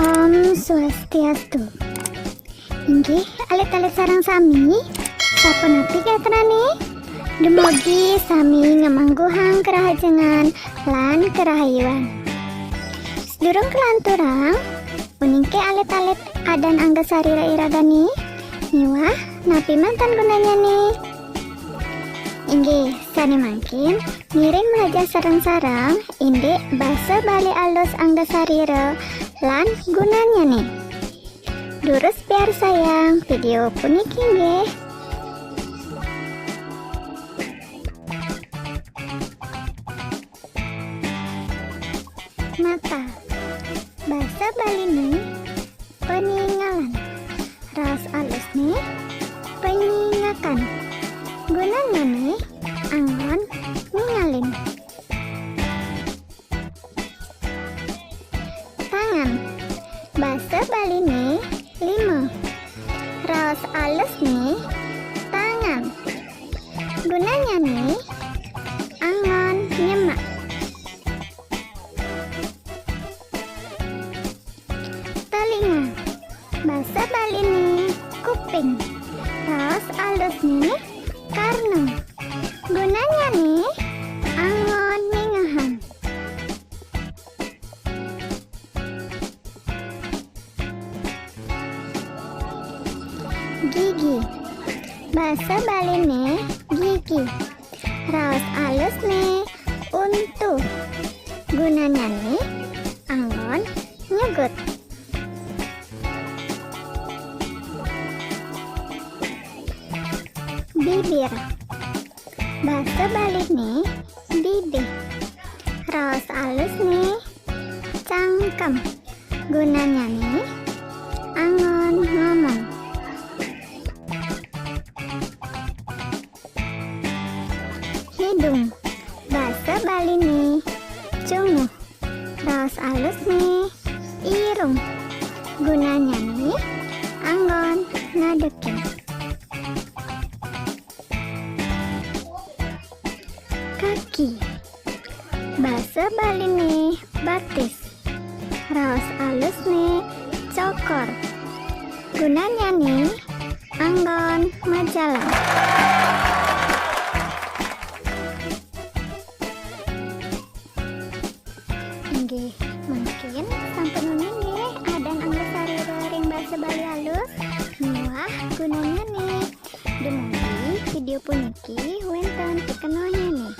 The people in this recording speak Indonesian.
Om Swastiastu. Inggih alit-alit sareng sami sapunapi katrane dumugi sami ngamangguhang kerahajengan lan kerahayuan. Sedurung kelanturang uningke alit-alit adan angga sarira iragani niwah napi mantan gunanya nih. Inggih sani mangkin ngiring belajar sarang-sarang indi bahasa bali alus angga sarira lan gunanya nih. Durus biar sayang video puniki nggih. Mata bahasa Bali nih peninggalan, ras alus nih penyingakan, gunanya nih angon ningalin. Tangan bahasa Bali nih 5, ras alus nih tangan, gunanya nih angon nyemak. Telinga bahasa Bali nih kuping, ras alus nih karno, gunanya nih angon ningahan. Gigi bahasa Bali nih gigi, ras alus nih untuk, gunanya nih angon nyegut. Bibir bahasa Bali nih bibih, ras alus nih cangkem, gunanya nih angon ngomong. Hidung bahasa Bali nih cunguh, ras alus nih irung, gunanya nih anggon ngadekin. Kaki bahasa Bali nih batis, ras alus nih cokor, gunanya nih anggon majalah. Nggih mungkin sampun nggih adan angga sarira ring bahasa Bali halus niwah gunanya nih. Dumugi video puniki wenten pikenohnya nih.